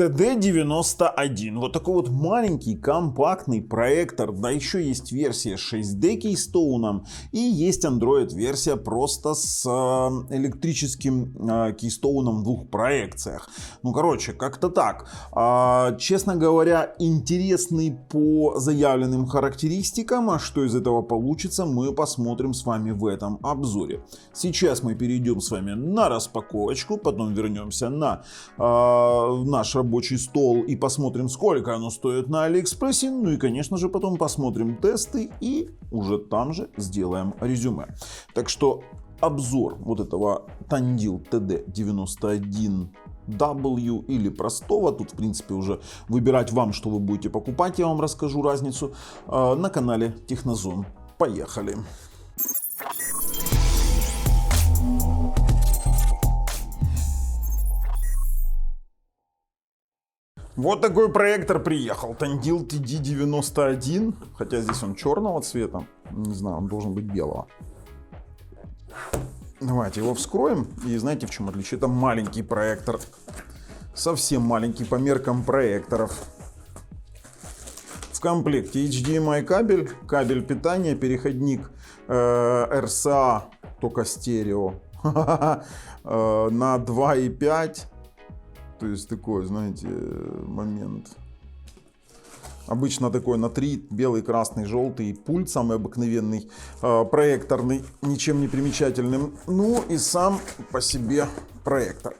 TD91. Вот такой вот маленький компактный проектор. Да, еще есть версия 6D Keystone и есть Android версия просто с электрическим Keystone в двух проекциях. Ну, короче, как-то так. Честно говоря, интересный по заявленным характеристикам. А что из этого получится, мы посмотрим с вами в этом обзоре. Сейчас мы перейдем с вами на распаковочку, потом вернемся на наш рабочий стол и посмотрим, сколько оно стоит на Алиэкспрессе. Ну и, конечно же, потом посмотрим тесты и уже там же сделаем резюме. Так что обзор вот этого Tandil TD91W или простого, тут в принципе уже выбирать вам, что вы будете покупать, я вам расскажу разницу, на канале Технозон. Поехали! Вот такой проектор приехал, Tandil TD91, хотя здесь он черного цвета, не знаю, он должен быть белого. Давайте его вскроем, и знаете, в чем отличие? Это маленький проектор, совсем маленький по меркам проекторов. В комплекте HDMI кабель, кабель питания, переходник RCA, только стерео, на 2,5. То есть такой, знаете, момент. Обычно такой на 3, белый, красный, желтый. Пульт самый обыкновенный, проекторный, ничем не примечательным. Ну и сам по себе проектор.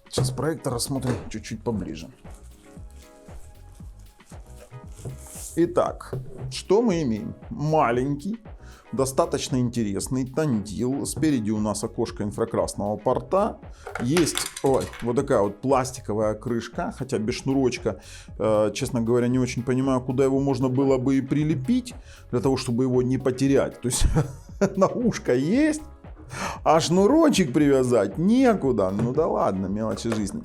Сейчас проектор рассмотрим чуть-чуть поближе. Итак, что мы имеем? Маленький, достаточно интересный Tandil. Спереди у нас окошко инфракрасного порта. Есть вот такая вот пластиковая крышка, хотя без шнурочка. Честно говоря, не очень понимаю, куда его можно было бы и прилепить, для того, чтобы его не потерять. То есть на ушко есть, а шнурочек привязать некуда. Ну да ладно, мелочи жизни.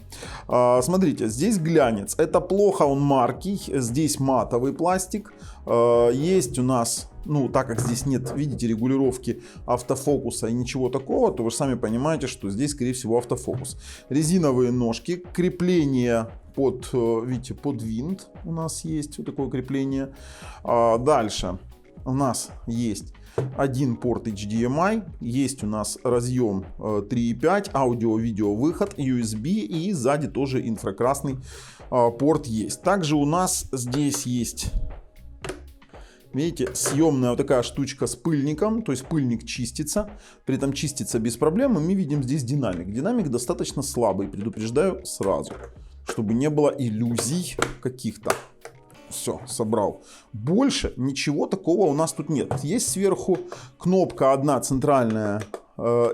Смотрите, здесь глянец. Это плохо, он маркий. Здесь матовый пластик. Есть у нас, ну так как здесь нет, видите, регулировки автофокуса и ничего такого, то вы сами понимаете, что здесь, скорее всего, автофокус. Резиновые ножки, крепление под, видите, под винт у нас есть. Вот такое крепление. Дальше у нас есть один порт HDMI, есть у нас разъем 3.5, аудио-видео выход, USB и сзади тоже инфракрасный порт есть. Также у нас здесь есть, видите, съемная вот такая штучка с пыльником, то есть пыльник чистится, при этом чистится без проблем. И мы видим здесь динамик. Динамик достаточно слабый, предупреждаю сразу, чтобы не было иллюзий каких-то. Все, собрал. Больше ничего такого у нас тут нет. Есть сверху кнопка одна центральная,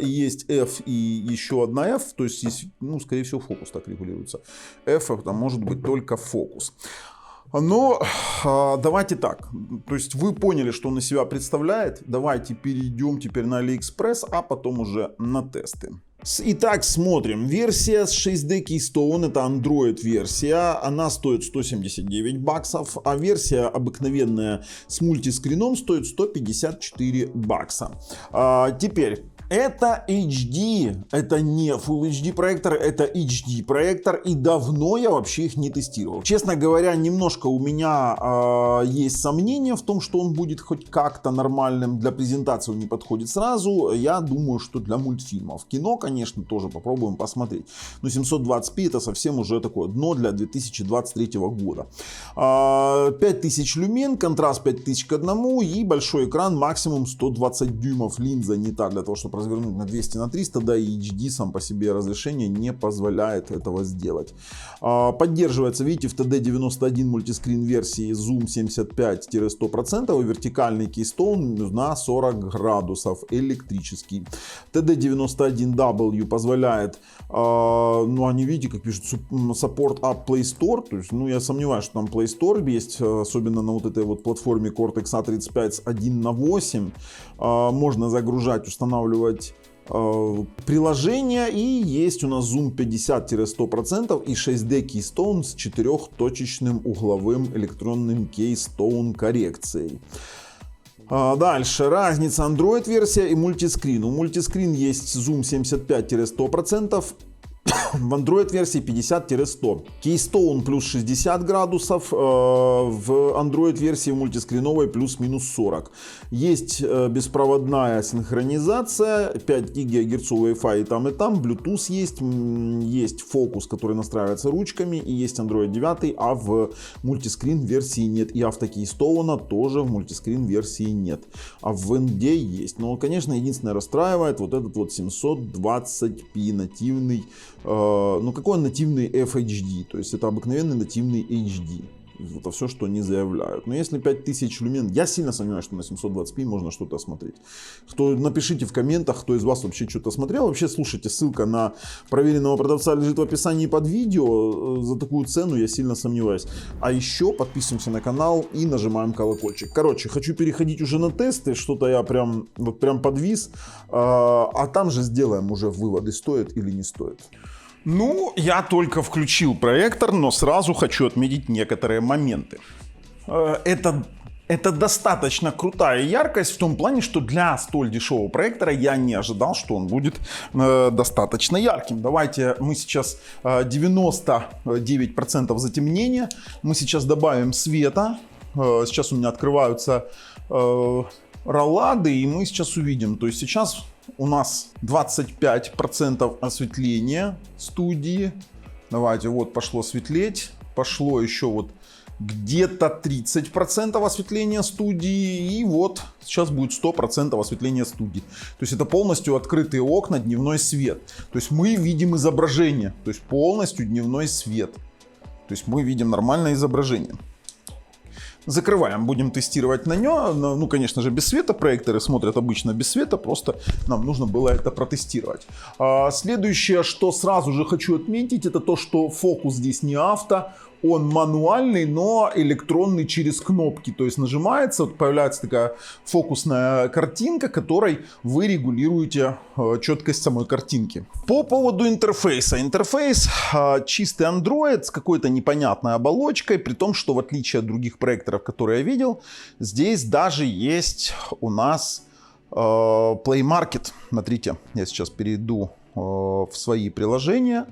и есть F и еще одна F. То есть здесь, ну, скорее всего, фокус так регулируется. F это может быть только фокус. Но давайте так. То есть вы поняли, что он из себя представляет. Давайте перейдем теперь на Алиэкспресс, а потом уже на тесты. Итак, смотрим. Версия с 6D Keystone, это Android версия, она стоит 179 баксов, а версия обыкновенная с мультискрином стоит 154 бакса. Теперь, это HD, это не Full HD проектор, это HD проектор, и давно я вообще их не тестировал. Честно говоря, немножко у меня есть сомнения в том, что он будет хоть как-то нормальным. Для презентации он не подходит сразу. Я думаю, что для мультфильмов. Кино, конечно, тоже попробуем посмотреть. Но 720p это совсем уже такое дно для 2023 года. 5000 люмен, контраст 5000 к 1 и большой экран, максимум 120 дюймов. Линза не та для того, чтобы развернуть на 200 на 300, да и HD сам по себе разрешение не позволяет этого сделать. Поддерживается, видите, в TD91 мультискрин версии Zoom 75-100% и вертикальный Keystone на 40 градусов электрический. TD91W позволяет, ну они, видите, как пишут, support up Play Store, то есть, ну я сомневаюсь, что там Play Store есть, особенно на вот этой вот платформе Cortex A35 с 1/8. Можно загружать, устанавливать приложения, и есть у нас Zoom 50-100% и 6D Keystone с 4-точечным угловым электронным Keystone коррекцией. Дальше разница Android версия и мультискрин. У мультискрин есть Zoom 75-100%. В Android версии 50-100. Keystone плюс 60 градусов, в Android версии мультискриновой плюс-минус 40. Есть беспроводная синхронизация, 5 ГГц Wi-Fi и там, Bluetooth есть фокус, который настраивается ручками, и есть Android 9, а в мультискрин версии нет. И авто Keystone тоже в мультискрин версии нет. А в ND есть. Но, конечно, единственное расстраивает вот этот вот 720p нативный. Ну какой он нативный FHD, то есть это обыкновенный нативный HD. Это все, что они заявляют. Но если 5000 люмен, я сильно сомневаюсь, что на 720p можно что-то смотреть. Напишите в комментах, кто из вас вообще что-то смотрел. Вообще, слушайте, ссылка на проверенного продавца лежит в описании под видео. За такую цену я сильно сомневаюсь. А еще подписываемся на канал и нажимаем колокольчик. Короче, хочу переходить уже на тесты. Что-то я прям подвис. А там же сделаем уже выводы, стоит или не стоит. Ну, я только включил проектор, но сразу хочу отметить некоторые моменты. Это достаточно крутая яркость в том плане, что для столь дешевого проектора я не ожидал, что он будет достаточно ярким. Давайте мы сейчас 99% затемнения. Мы сейчас добавим света. Сейчас у меня открываются роллады, и мы сейчас увидим. То есть сейчас у нас 25% осветления студии. Давайте, вот пошло светлеть. Пошло еще вот где-то 30% осветления студии. И вот сейчас будет 100% осветления студии. То есть это полностью открытые окна, дневной свет. То есть мы видим изображение. То есть полностью дневной свет. То есть мы видим нормальное изображение. Закрываем, будем тестировать на нем. Ну, конечно же, без света. Проекторы смотрят обычно без света, просто нам нужно было это протестировать. Следующее, что сразу же хочу отметить, это то, что фокус здесь не авто. Он мануальный, но электронный через кнопки. То есть нажимается, вот появляется такая фокусная картинка, которой вы регулируете четкость самой картинки. По поводу интерфейса. Интерфейс чистый Android с какой-то непонятной оболочкой, при том, что в отличие от других проекторов, которые я видел, здесь даже есть у нас Play Market. Смотрите, я сейчас перейду в свои приложения.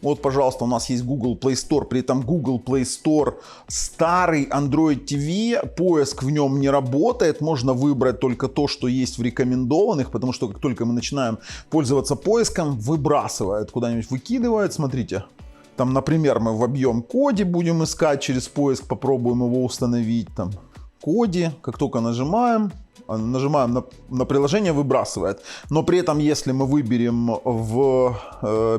Вот, пожалуйста, у нас есть Google Play Store, при этом Google Play Store старый Android TV, поиск в нем не работает, можно выбрать только то, что есть в рекомендованных, потому что как только мы начинаем пользоваться поиском, выбрасывает, куда-нибудь выкидывает, смотрите. Там, например, мы в объем коде будем искать через поиск, попробуем его установить, там, коде, как только нажимаем на приложение, выбрасывает. Но при этом, если мы выберем в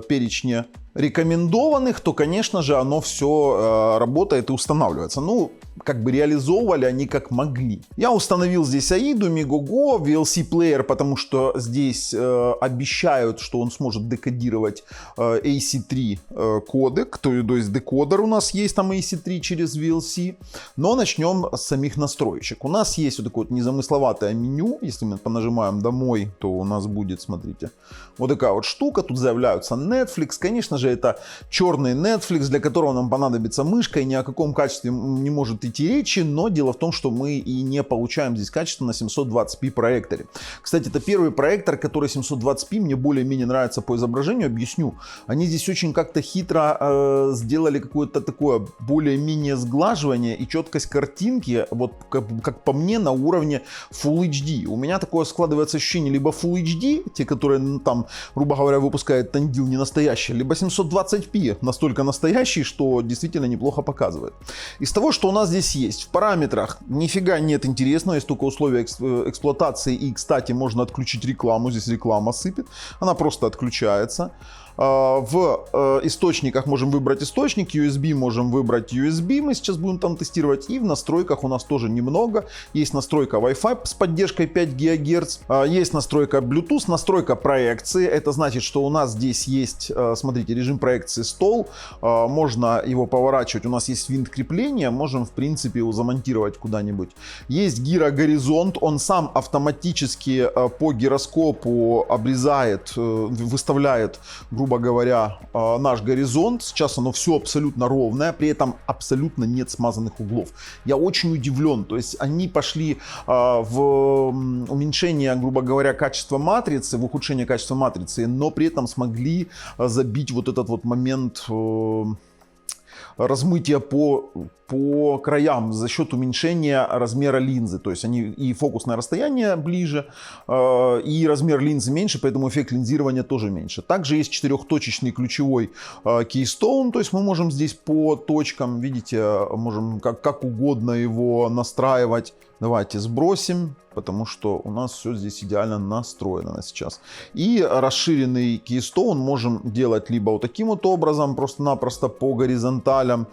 перечне рекомендованных, то, конечно же, оно все работает и устанавливается. Ну, как бы реализовывали они как могли. Я установил здесь AIDA, Megogo, VLC Player, потому что здесь обещают, что он сможет декодировать AC3 кодек, то есть декодер у нас есть там AC3 через VLC. Но начнем с самих настроечек. У нас есть вот такое вот незамысловатое меню. Если мы понажимаем «Домой», то у нас будет, смотрите, вот такая вот штука. Тут заявляются Netflix. Конечно же, это черный Netflix, для которого нам понадобится мышка, и ни о каком качестве не может идти речи, но дело в том, что мы и не получаем здесь качество на 720p проекторе. Кстати, это первый проектор, который 720p мне более-менее нравится по изображению, объясню. Они здесь очень как-то хитро сделали какое-то такое более-менее сглаживание и четкость картинки, вот как по мне, на уровне Full HD. У меня такое складывается ощущение либо Full HD, те, которые там, грубо говоря, выпускают Tandil не настоящий, либо 720p настолько настоящий, что действительно неплохо показывает. Из того, что у нас здесь есть в параметрах, нифига нет интересного, есть только условия эксплуатации, и, кстати, можно отключить рекламу, здесь реклама сыпет, она просто отключается. В источниках можем выбрать источник, USB можем выбрать USB, мы сейчас будем там тестировать, и в настройках у нас тоже немного. Есть настройка Wi-Fi с поддержкой 5 ГГц, есть настройка Bluetooth, настройка проекции, это значит, что у нас здесь есть, смотрите, режим проекции стол, можно его поворачивать, у нас есть винт крепления, можем в принципе его замонтировать куда-нибудь. Есть гирогоризонт, он сам автоматически по гироскопу обрезает, выставляет, грубо грубо говоря, наш горизонт. Сейчас оно все абсолютно ровное, при этом абсолютно нет смазанных углов. Я очень удивлен. То есть они пошли в уменьшение, грубо говоря, качества матрицы, в ухудшение качества матрицы, но при этом смогли забить вот этот вот момент размытия по краям за счет уменьшения размера линзы. То есть они и фокусное расстояние ближе, и размер линзы меньше, поэтому эффект линзирования тоже меньше. Также есть четырехточечный ключевой keystone, то есть мы можем здесь по точкам, видите, можем как угодно его настраивать. Давайте сбросим, потому что у нас все здесь идеально настроено на сейчас. И расширенный keystone можем делать либо вот таким вот образом, просто-напросто по горизонталям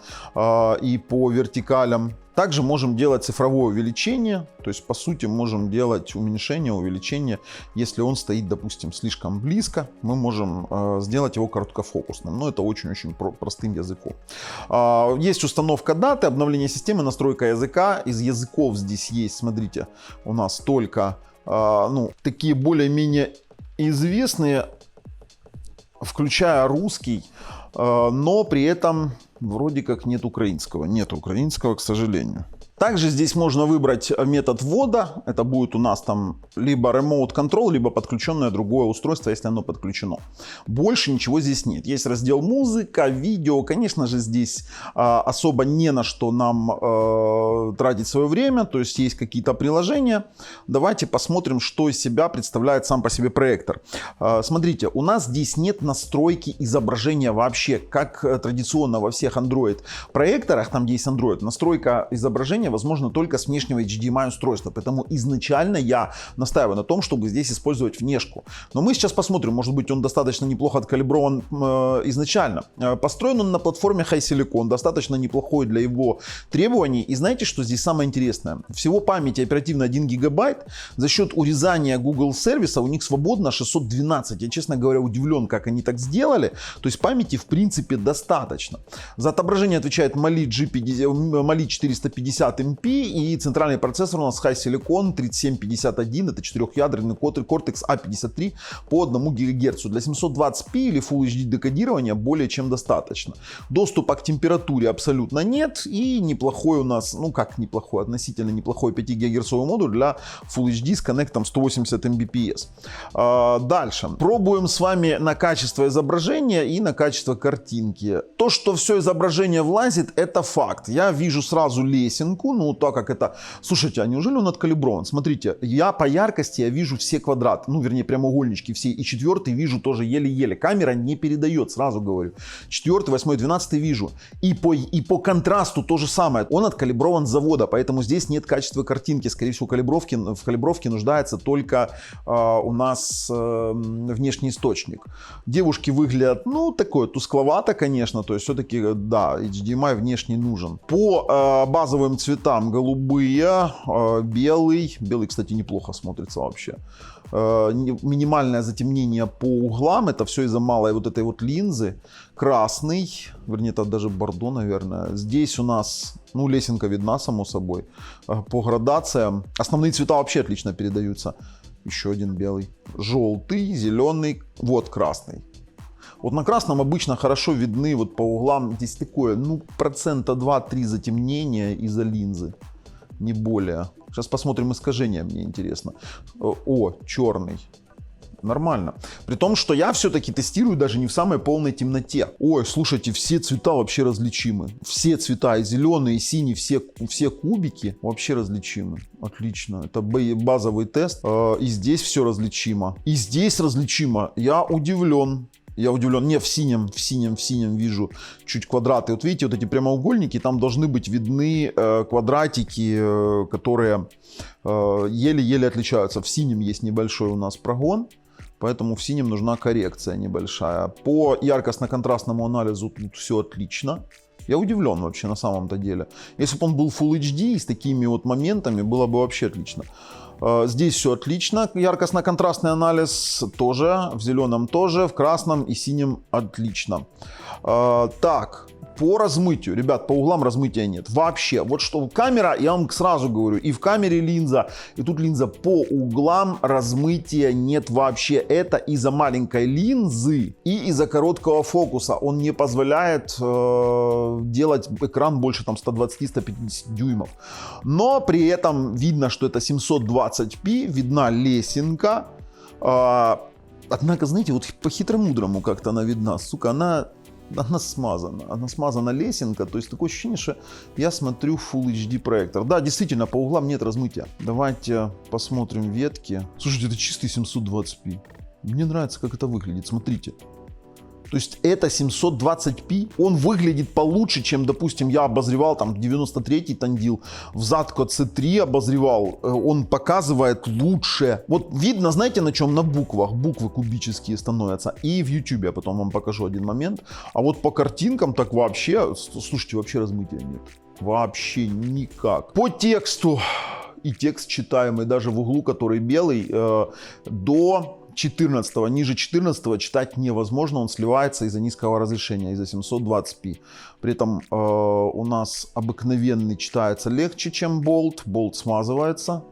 и по вертикалям. Также можем делать цифровое увеличение, то есть по сути можем делать уменьшение, увеличение. Если он стоит, допустим, слишком близко, мы можем сделать его короткофокусным. Но это очень-очень простым языком. Есть установка даты, обновление системы, настройка языка. Из языков здесь есть, смотрите, у нас только такие более-менее известные, включая русский, но при этом вроде как нет украинского. Нет украинского, к сожалению. Также здесь можно выбрать метод ввода. Это будет у нас там либо Remote Control, либо подключенное другое устройство, если оно подключено. Больше ничего здесь нет. Есть раздел музыка, видео. Конечно же, здесь особо не на что нам тратить свое время. То есть есть какие-то приложения. Давайте посмотрим, что из себя представляет сам по себе проектор. Смотрите, у нас здесь нет настройки изображения вообще, как традиционно во всех Android проекторах, там где есть Android, настройка изображения возможно только с внешнего HDMI устройства. Поэтому изначально я настаиваю на том, чтобы здесь использовать внешку. Но мы сейчас посмотрим, может быть он достаточно неплохо откалиброван изначально. Построен он на платформе HiSilicon, достаточно неплохой для его требований. И знаете, что здесь самое интересное? Всего памяти оперативно 1 гигабайт. За счет урезания Google сервиса у них свободно 612. Я, честно говоря, удивлен, как они так сделали. То есть памяти в принципе достаточно. За отображение отвечает Mali 450 MP, и центральный процессор у нас HiSilicon 3751, это 4-ядерный Cortex A53 по 1 ГГц. Для 720p или Full HD декодирования более чем достаточно. Доступа к температуре абсолютно нет, и неплохой у нас, неплохой, относительно неплохой 5 ГГц модуль для Full HD с коннектом 180 Mbps. Дальше. Пробуем с вами на качество изображения и на качество картинки. То, что все изображение влазит, это факт. Я вижу сразу лесенку, так как это... Слушайте, а неужели он откалиброван? Смотрите, я по яркости я вижу все квадраты, вернее прямоугольнички все, и 4 вижу тоже еле-еле. Камера не передает, сразу говорю. 4, 8, 12 вижу. И по контрасту то же самое. Он откалиброван с завода, поэтому здесь нет качества картинки. Скорее всего, в калибровке нуждается только у нас внешний источник. Девушки выглядят, такое тускловато, конечно, то есть все-таки, да, HDMI внешний нужен. По базовым цветам голубые, белый. Белый, кстати, неплохо смотрится вообще. Минимальное затемнение по углам. Это все из-за малой вот этой вот линзы. Красный. Вернее, это даже бордо, наверное. Здесь у нас, лесенка видна, само собой. По градациям. Основные цвета вообще отлично передаются. Еще один белый. Желтый, зеленый. Вот красный. Вот на красном обычно хорошо видны вот по углам, здесь такое, 2-3% затемнения из-за линзы, не более. Сейчас посмотрим искажение, мне интересно. О, черный. Нормально. При том, что я все-таки тестирую даже не в самой полной темноте. Ой, слушайте, все цвета вообще различимы. Все цвета, и зеленый, и синий, все кубики вообще различимы. Отлично. Это базовый тест. И здесь все различимо. И здесь различимо. Я удивлен. Не, в синем вижу чуть квадраты. Вот видите, вот эти прямоугольники, там должны быть видны квадратики, которые еле-еле отличаются. В синем есть небольшой у нас прогон, поэтому в синем нужна коррекция небольшая. По яркостно-контрастному анализу тут все отлично. Я удивлен вообще на самом-то деле. Если бы он был Full HD с такими вот моментами, было бы вообще отлично. Здесь все отлично. Яркостно-контрастный анализ тоже. В зеленом тоже. В красном и синем отлично. Так. по размытию, ребят, по углам размытия нет. Вообще. Вот что камера, я вам сразу говорю, и в камере линза, и тут линза, по углам размытия нет вообще. Это из-за маленькой линзы и из-за короткого фокуса. Он не позволяет делать экран больше там 120-150 дюймов. Но при этом видно, что это 720p, видна лесенка. Однако, знаете, вот по-хитромудрому как-то она видна. Сука, она смазана. Она смазана лесенка. То есть такое ощущение, что я смотрю Full HD проектор. Да, действительно, по углам нет размытия. Давайте посмотрим ветки. Слушайте, это чистый 720p. Мне нравится, как это выглядит. Смотрите. То есть это 720p, он выглядит получше, чем, допустим, я обозревал там 93-й тандил, в Zatco C3 обозревал, он показывает лучше. Вот видно, знаете, на чем? На буквах, буквы кубические становятся. И в YouTube я потом вам покажу один момент. А вот по картинкам так вообще, слушайте, вообще размытия нет. Вообще никак. По тексту, и текст читаемый даже в углу, который белый, до 14, ниже 14 читать невозможно, он сливается из-за низкого разрешения, из-за 720p. При этом у нас обыкновенный читается легче, чем Bold, Bold смазывается.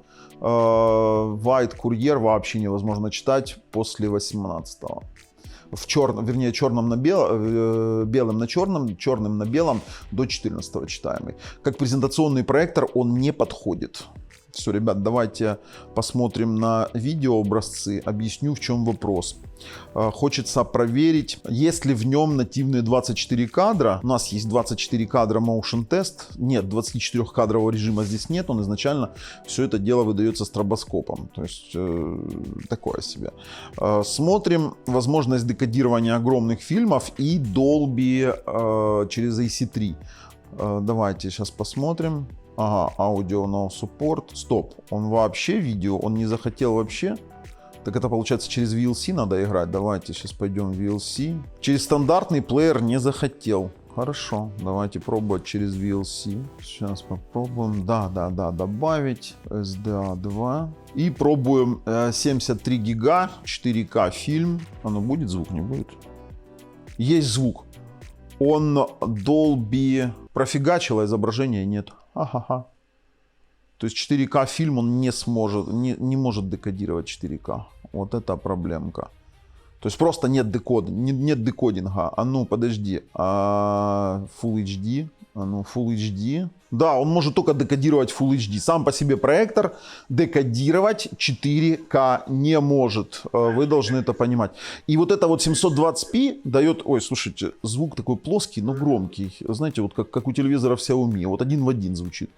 White Courier вообще невозможно читать после 18. В черном, вернее, черном на белым на черном, черным на белом до 14 читаемый. Как презентационный проектор он не подходит. Все, ребят, давайте посмотрим на видеообразцы, объясню, в чем вопрос. Хочется проверить, есть ли в нем нативные 24 кадра. У нас есть 24 кадра Motion Test. Нет, 24-кадрового режима здесь нет. Он изначально все это дело выдается стробоскопом. То есть такое себе. Смотрим возможность декодирования огромных фильмов и Dolby через AC3. Давайте сейчас посмотрим. Ага, аудио no support. Стоп, он вообще видео, он не захотел вообще? Так это получается через VLC надо играть. Давайте сейчас пойдем в VLC. Через стандартный плеер не захотел. Хорошо, давайте пробовать через VLC. Сейчас попробуем. Да, добавить SDA 2. И пробуем 73 гига, 4К фильм. Оно будет звук, не будет? Есть звук. Он Dolby профигачило, изображения нет. Ага. То есть 4К фильм он не может декодировать 4К. Вот это проблемка. То есть просто нет декодинга. А ну подожди. Full HD. Full HD. Да, он может только декодировать Full HD. Сам по себе проектор декодировать 4К не может. Вы должны это понимать. И вот это вот 720p дает... Ой, слушайте, звук такой плоский, но громкий. Знаете, вот как у телевизора Xiaomi. Вот один в один звучит.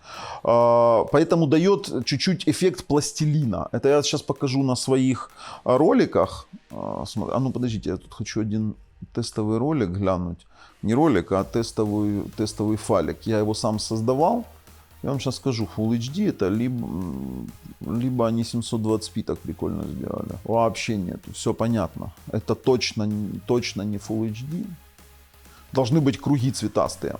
Поэтому дает чуть-чуть эффект пластилина. Это я сейчас покажу на своих роликах. А ну подождите, я тут хочу один тестовый ролик глянуть. Не ролик, а тестовый файлик. Я его сам создавал. Я вам сейчас скажу, Full HD это либо они 720p так прикольно сделали. Вообще нет, все понятно. Это точно не Full HD. Должны быть круги цветастые.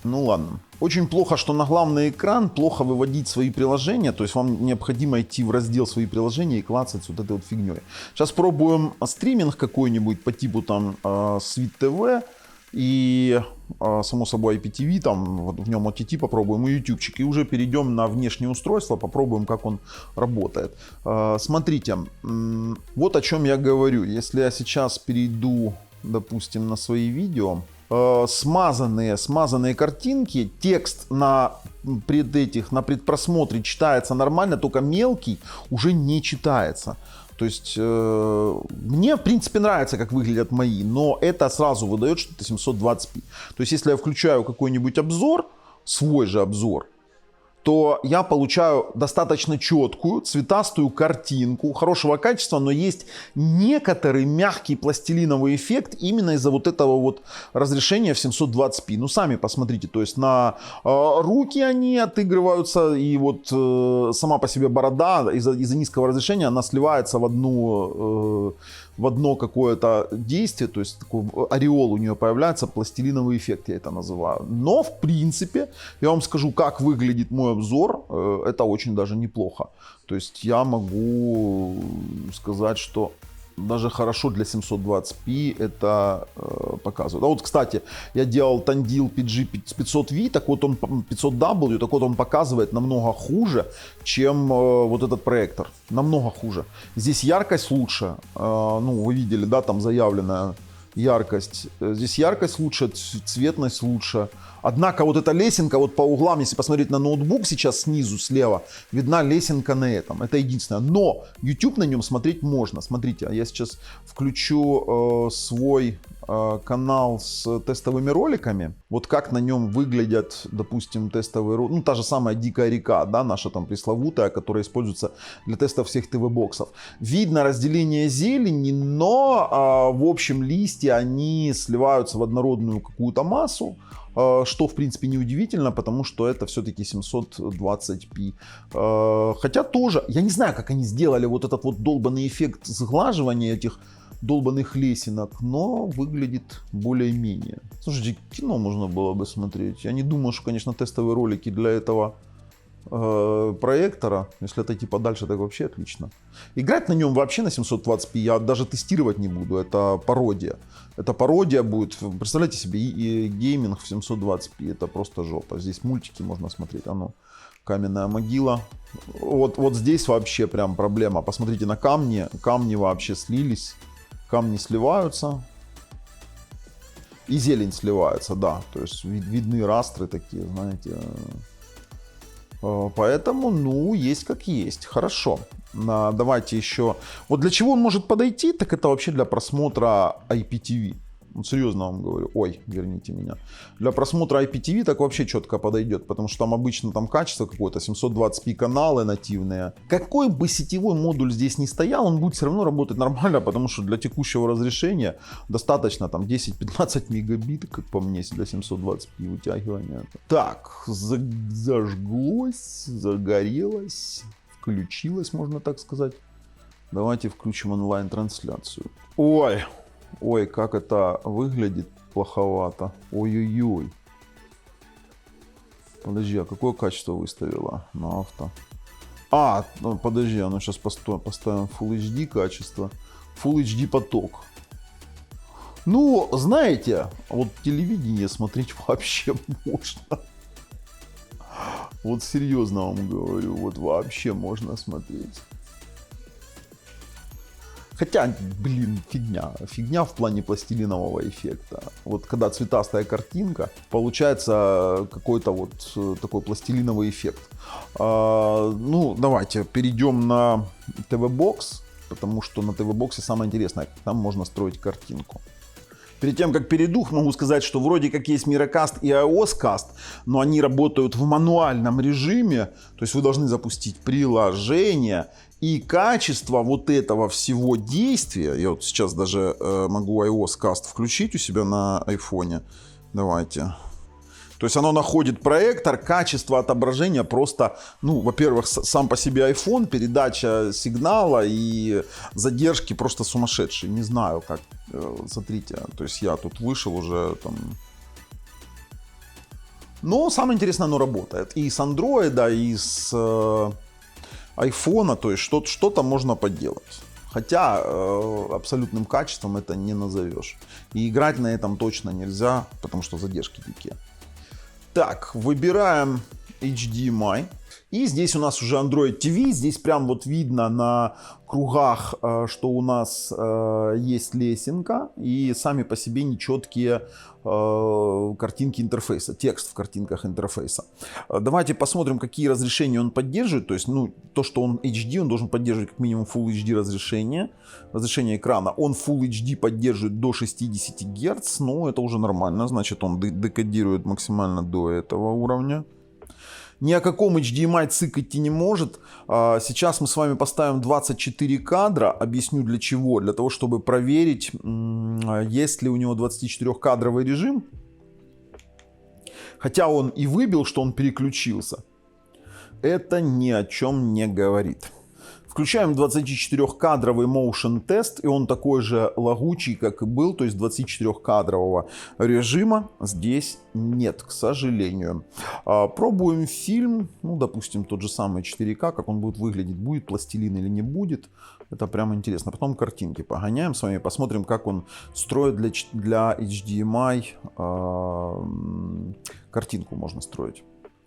Ну ладно. Очень плохо, что на главный экран плохо выводить свои приложения. То есть вам необходимо идти в раздел свои приложения и клацать вот этой вот фигней. Сейчас пробуем стриминг какой-нибудь по типу там Свит ТВ. И, само собой, IPTV, там, вот в нем OTT попробуем, и ютубчик. И уже перейдем на внешнее устройство, попробуем, как он работает. Смотрите, вот о чем я говорю. Если я сейчас перейду, допустим, на свои видео, смазанные картинки, текст на предпросмотре читается нормально, только мелкий уже не читается. То есть мне, в принципе, нравится, как выглядят мои, но это сразу выдает, что это 720p. То есть если я включаю какой-нибудь обзор, свой же обзор, то я получаю достаточно четкую, цветастую картинку, хорошего качества, но есть некоторый мягкий пластилиновый эффект именно из-за вот этого вот разрешения в 720p. Ну, сами посмотрите, то есть на руки они отыгрываются, и вот сама по себе борода из-за низкого разрешения, она сливается в одно какое-то действие, то есть такой ореол у нее появляется, пластилиновый эффект я это называю. Но, в принципе, я вам скажу, как выглядит мой обзор, это очень даже неплохо. То есть я могу сказать, что даже хорошо для 720p это показывает. А вот, кстати, я делал Tandil PG 500V, так вот он 500W, так вот он показывает намного хуже, чем вот этот проектор. Намного хуже. Здесь яркость лучше. Ну, вы видели, да, там заявленная яркость. Здесь яркость лучше, цветность лучше. Однако вот эта лесенка вот по углам, если посмотреть на ноутбук сейчас снизу, слева, видна лесенка на этом. Это единственное. Но YouTube на нем смотреть можно. Смотрите, я сейчас включу свой канал с тестовыми роликами. Вот как на нем выглядят, допустим, тестовые ролики. Ну, та же самая Дикая река, да, наша там пресловутая, которая используется для тестов всех ТВ-боксов. Видно разделение зелени, но в общем листья, они сливаются в однородную какую-то массу. Что, в принципе, неудивительно, потому что это все-таки 720p. Хотя тоже, я не знаю, как они сделали вот этот вот долбанный эффект сглаживания этих долбанных лесенок, но выглядит более-менее. Слушайте, кино можно было бы смотреть. Я не думаю, что, конечно, тестовые ролики для этого проектора, если отойти подальше, так вообще отлично. Играть на нем вообще на 720p я даже тестировать не буду, это пародия. Это пародия будет, представляете себе, и гейминг в 720p, это просто жопа. Здесь мультики можно смотреть, оно, каменная могила. Вот здесь вообще прям проблема. Посмотрите на камни, камни вообще слились, камни сливаются. И зелень сливается, да, то есть видны растры такие, знаете. Поэтому, ну, есть как есть. Хорошо. Давайте еще. Вот для чего он может подойти, так это вообще для просмотра IPTV. Вот серьезно вам говорю. Ой, верните меня. Для просмотра IPTV так вообще четко подойдет, потому что там обычно там качество какое-то, 720p каналы нативные. Какой бы сетевой модуль здесь ни стоял, он будет все равно работать нормально, потому что для текущего разрешения достаточно там 10-15 мегабит, как по мне, для 720p вытягивания. Так, зажглось, загорелось, включилось, можно так сказать. Давайте включим онлайн-трансляцию. Ой, как это выглядит плоховато. Ой-ой-ой. Подожди, а какое качество выставила на авто? Ну, подожди, ну сейчас поставим Full HD качество. Full HD поток. Ну, знаете, вот телевидение смотреть вообще можно. Вот серьезно вам говорю, вот вообще можно смотреть. Хотя, блин, фигня в плане пластилинового эффекта. Вот когда цветастая картинка, получается какой-то вот такой пластилиновый эффект. Ну, давайте перейдем на ТВ-бокс, потому что на ТВ-боксе самое интересное, там можно строить картинку. Перед тем, как перейду, могу сказать, что вроде как есть Miracast и iOS-каст, но они работают в мануальном режиме, то есть вы должны запустить приложение, и качество вот этого всего действия, я вот сейчас даже могу iOS-каст включить у себя на айфоне, давайте. То есть оно находит проектор, качество отображения просто, ну, во-первых, сам по себе iPhone, передача сигнала и задержки просто сумасшедшие. Не знаю, как, смотрите, то есть я тут вышел уже там. Но самое интересное, оно работает и с Android, и с iPhone, то есть что-то можно поделать. Хотя абсолютным качеством это не назовешь. И играть на этом точно нельзя, потому что задержки дикие. Так, выбираем HDMI. И здесь у нас уже Android TV. Здесь прям вот видно на кругах, что у нас есть лесенка. И сами по себе нечеткие картинки интерфейса. Текст в картинках интерфейса. Давайте посмотрим, какие разрешения он поддерживает. То есть, ну, то, что он HD, он должен поддерживать как минимум Full HD разрешение. Разрешение экрана. Он Full HD поддерживает до 60 Гц. Но это уже нормально. Значит, он декодирует максимально до этого уровня. Ни о каком HDMI цик идти не может. Сейчас мы с вами поставим 24 кадра. Объясню для чего. Для того, чтобы проверить, есть ли у него 24-кадровый режим. Хотя он и выбил, что он переключился. Это ни о чем не говорит. Включаем 24-кадровый Motion тест, и он такой же лагучий, как и был, то есть 24-кадрового режима здесь нет, к сожалению. Пробуем фильм, ну, допустим, тот же самый 4К, как он будет выглядеть, будет пластилин или не будет. Это прям интересно. Потом картинки погоняем с вами, посмотрим, как он строит для HDMI. Картинку можно строить.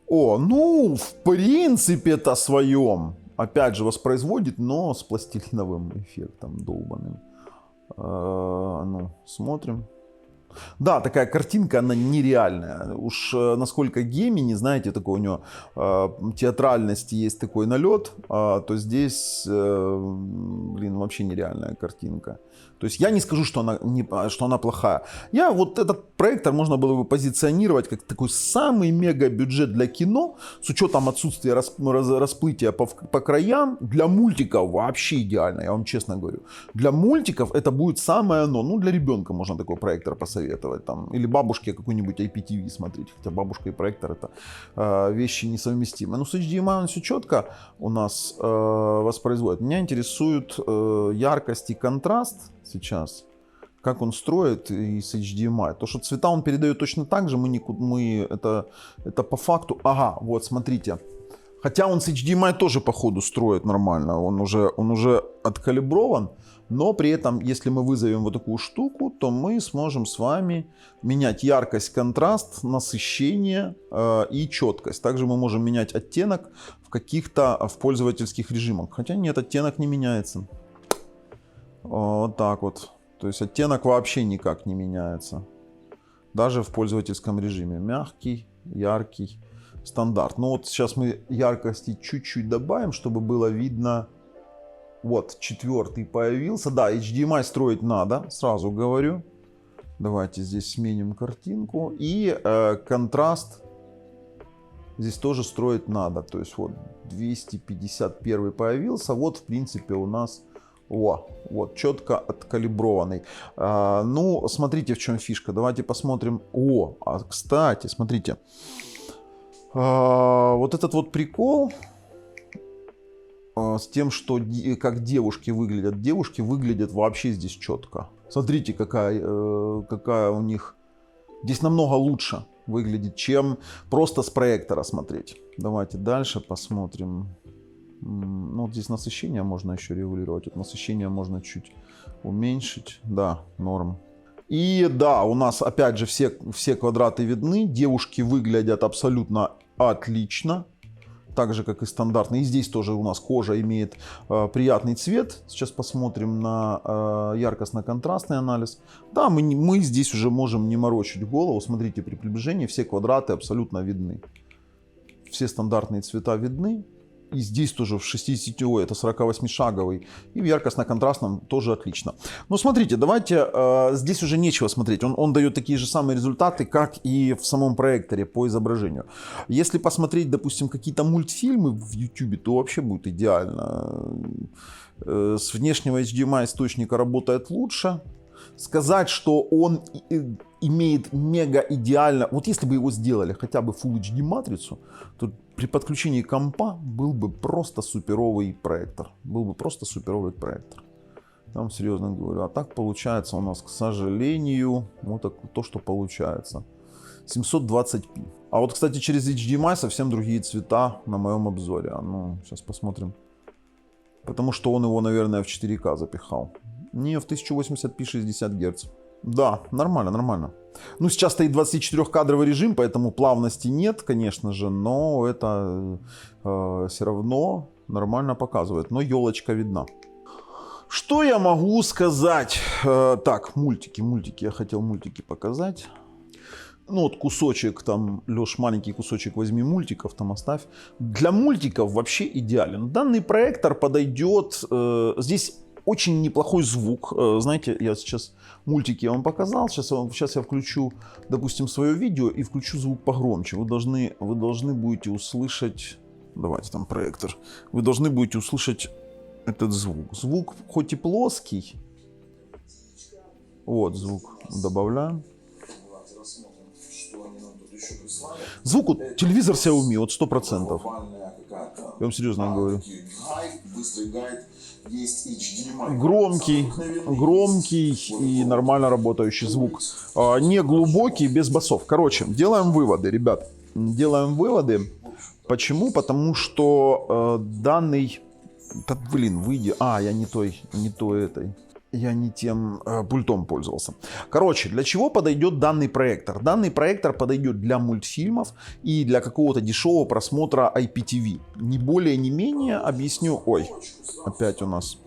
О, ну, в принципе-то своем. Опять же, воспроизводит, но с пластилиновым эффектом долбаным. Ну, смотрим. Да, такая картинка, она нереальная. Уж насколько Гемини, знаете, такой у него театральности есть такой налет, то здесь, блин, вообще нереальная картинка. То есть я не скажу, что она плохая. Вот этот проектор можно было бы позиционировать как такой самый мега бюджет для кино, с учетом отсутствия расплытия по краям. Для мультиков вообще идеально, я вам честно говорю. Для мультиков это будет самое оно. Ну, для ребенка можно такой проектор посоветовать. Там, или бабушке какой-нибудь IPTV смотреть. Хотя бабушка и проектор это вещи несовместимые. Но с HDMI он все четко у нас воспроизводит. Меня интересует яркость и контраст сейчас, как он строит и с HDMI. То, что цвета он передает точно так же, это по факту. Ага, вот смотрите. Хотя он с HDMI тоже по ходу строит нормально. Он уже откалиброван. Но при этом, если мы вызовем вот такую штуку, то мы сможем с вами менять яркость, контраст, насыщение и четкость. Также мы можем менять оттенок в пользовательских режимах. Хотя нет, оттенок не меняется. Вот так вот. То есть оттенок вообще никак не меняется. Даже в пользовательском режиме. Мягкий, яркий, стандарт. Ну вот сейчас мы яркости чуть-чуть добавим, чтобы было видно. Вот, 4 появился. Да, HDMI строить надо, сразу говорю. Давайте здесь сменим картинку. И контраст здесь тоже строить надо. То есть вот 251 появился. Вот, в принципе, у нас... вот, четко откалиброванный. Ну, смотрите, в чем фишка. Давайте посмотрим. Кстати, смотрите. Вот этот вот прикол с тем, что как девушки выглядят. Девушки выглядят вообще здесь четко. Смотрите, какая у них... Здесь намного лучше выглядит, чем просто с проектора смотреть. Давайте дальше посмотрим. Ну, вот здесь насыщение можно еще регулировать. Вот насыщение можно чуть уменьшить. Да, норм. И да, у нас опять же все квадраты видны. Девушки выглядят абсолютно отлично. Так же, как и стандартно. И здесь тоже у нас кожа имеет приятный цвет. Сейчас посмотрим на яркостно-контрастный анализ. Да, мы здесь уже можем не морочить голову. Смотрите, при приближении все квадраты абсолютно видны. Все стандартные цвета видны. И здесь тоже в 60, это 48-шаговый. И в яркостно-контрастном тоже отлично. Но смотрите, давайте, здесь уже нечего смотреть. Он дает такие же самые результаты, как и в самом проекторе по изображению. Если посмотреть, допустим, какие-то мультфильмы в YouTube, то вообще будет идеально. С внешнего HDMI источника работает лучше. Сказать, что он имеет мега идеально... Вот если бы его сделали хотя бы Full HD матрицу, то при подключении компа был бы просто суперовый проектор. Был бы просто суперовый проектор. Я вам серьезно говорю. А так получается у нас, к сожалению, вот то, что получается. 720p. А вот, кстати, через HDMI совсем другие цвета на моем обзоре. Ну, сейчас посмотрим. Потому что он его, наверное, в 4К запихал. Не, в 1080p 60 Гц. Да, нормально, нормально. Ну, сейчас стоит 24-кадровый режим, поэтому плавности нет, конечно же, но это все равно нормально показывает. Но елочка видна. Что я могу сказать? Так, мультики. Я хотел мультики показать. Ну, вот кусочек там, Леш, маленький кусочек возьми мультиков, там оставь. Для мультиков вообще идеален. Данный проектор подойдет. Здесь очень неплохой звук. Знаете, я сейчас мультики вам показал. Сейчас я включу, допустим, свое видео и включу звук погромче. Вы должны будете услышать... Давайте там проектор. Вы должны будете услышать этот звук. Звук хоть и плоский. Вот звук добавляем. Звук, вот, телевизор Xiaomi, вот 100%. Я вам серьезно говорю. Громкий и нормально работающий звук. Не глубокий, без басов. Короче, делаем выводы, ребят. Делаем выводы. Почему? Потому что данный Да, блин, выйди. Я не тем пультом пользовался. Короче, для чего подойдет данный проектор? Данный проектор подойдет для мультфильмов и для какого-то дешевого просмотра IPTV. Не более, не менее, объясню. Ой, опять у нас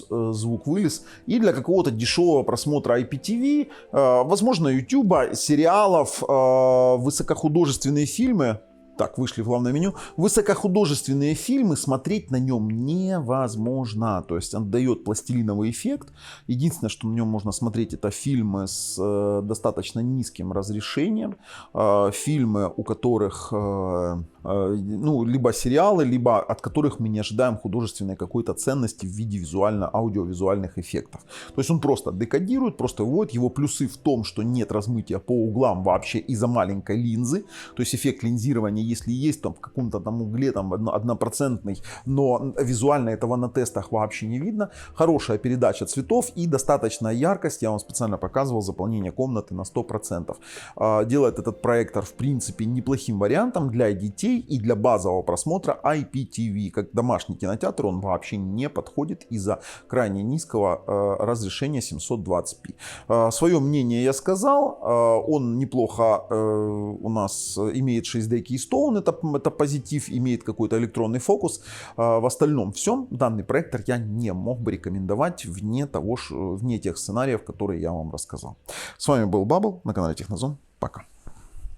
звук вылез. И для какого-то дешевого просмотра IPTV, возможно, YouTube, сериалов, высокохудожественные фильмы. Так, вышли в главное меню. Высокохудожественные фильмы смотреть на нем невозможно. То есть он дает пластилиновый эффект. Единственное, что на нем можно смотреть, это фильмы с достаточно низким разрешением. Фильмы, у которых либо сериалы, либо от которых мы не ожидаем художественной какой-то ценности в виде аудиовизуальных эффектов. То есть он просто декодирует, просто выводит. Его плюсы в том, что нет размытия по углам вообще из-за маленькой линзы. То есть эффект линзирования, если есть там в каком-то там угле там 1%, но визуально этого на тестах вообще не видно. Хорошая передача цветов и достаточная яркость. Я вам специально показывал заполнение комнаты на 100%. Делает этот проектор в принципе неплохим вариантом для детей и для базового просмотра IPTV. Как домашний кинотеатр он вообще не подходит из-за крайне низкого разрешения 720p. Свое мнение я сказал. Он неплохо у нас имеет 6D Keystone, это позитив, имеет какой-то электронный фокус. В остальном всем данный проектор я не мог бы рекомендовать вне тех сценариев, которые я вам рассказал. С вами был Bubble на канале Технозон. Пока.